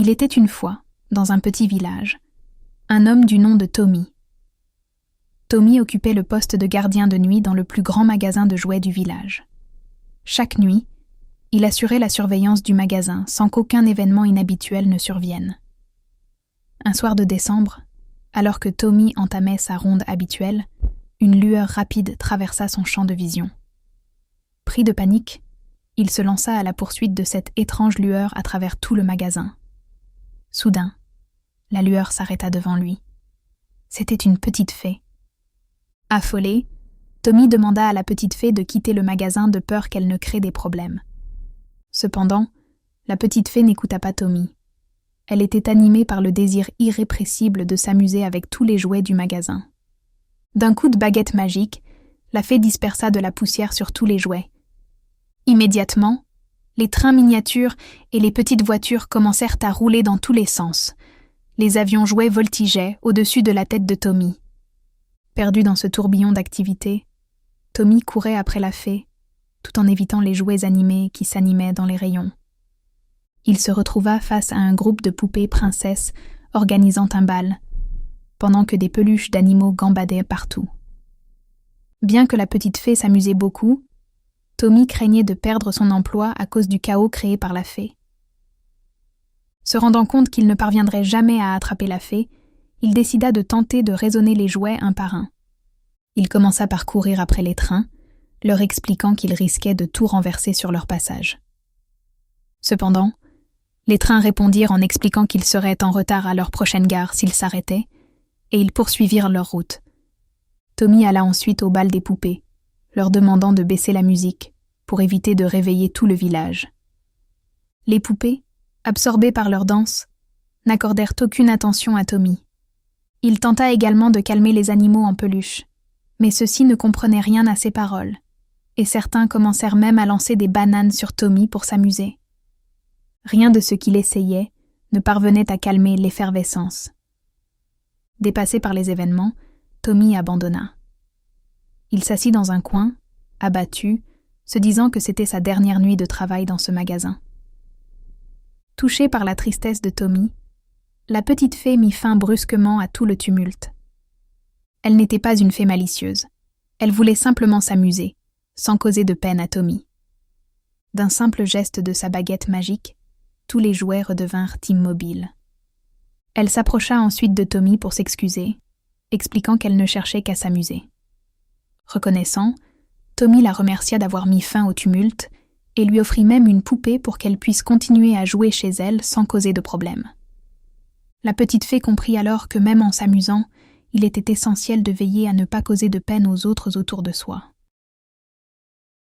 Il était une fois, dans un petit village, un homme du nom de Tommy. Tommy occupait le poste de gardien de nuit dans le plus grand magasin de jouets du village. Chaque nuit, il assurait la surveillance du magasin sans qu'aucun événement inhabituel ne survienne. Un soir de décembre, alors que Tommy entamait sa ronde habituelle, une lueur rapide traversa son champ de vision. Pris de panique, il se lança à la poursuite de cette étrange lueur à travers tout le magasin. Soudain, la lueur s'arrêta devant lui. C'était une petite fée. Affolé, Tommy demanda à la petite fée de quitter le magasin de peur qu'elle ne crée des problèmes. Cependant, la petite fée n'écouta pas Tommy. Elle était animée par le désir irrépressible de s'amuser avec tous les jouets du magasin. D'un coup de baguette magique, la fée dispersa de la poussière sur tous les jouets. Immédiatement, les trains miniatures et les petites voitures commencèrent à rouler dans tous les sens. Les avions jouets voltigeaient au-dessus de la tête de Tommy. Perdu dans ce tourbillon d'activité, Tommy courait après la fée, tout en évitant les jouets animés qui s'animaient dans les rayons. Il se retrouva face à un groupe de poupées princesses organisant un bal, pendant que des peluches d'animaux gambadaient partout. Bien que la petite fée s'amusait beaucoup, Tommy craignait de perdre son emploi à cause du chaos créé par la fée. Se rendant compte qu'il ne parviendrait jamais à attraper la fée, il décida de tenter de raisonner les jouets un par un. Il commença par courir après les trains, leur expliquant qu'il risquait de tout renverser sur leur passage. Cependant, les trains répondirent en expliquant qu'ils seraient en retard à leur prochaine gare s'ils s'arrêtaient, et ils poursuivirent leur route. Tommy alla ensuite au bal des poupées, leur demandant de baisser la musique pour éviter de réveiller tout le village. Les poupées, absorbées par leur danse, n'accordèrent aucune attention à Tommy. Il tenta également de calmer les animaux en peluche, mais ceux-ci ne comprenaient rien à ses paroles, et certains commencèrent même à lancer des bananes sur Tommy pour s'amuser. Rien de ce qu'il essayait ne parvenait à calmer l'effervescence. Dépassé par les événements, Tommy abandonna. Il s'assit dans un coin, abattu, se disant que c'était sa dernière nuit de travail dans ce magasin. Touchée par la tristesse de Tommy, la petite fée mit fin brusquement à tout le tumulte. Elle n'était pas une fée malicieuse. Elle voulait simplement s'amuser, sans causer de peine à Tommy. D'un simple geste de sa baguette magique, tous les jouets redevinrent immobiles. Elle s'approcha ensuite de Tommy pour s'excuser, expliquant qu'elle ne cherchait qu'à s'amuser. Reconnaissant, Tommy la remercia d'avoir mis fin au tumulte et lui offrit même une poupée pour qu'elle puisse continuer à jouer chez elle sans causer de problème. La petite fée comprit alors que même en s'amusant, il était essentiel de veiller à ne pas causer de peine aux autres autour de soi.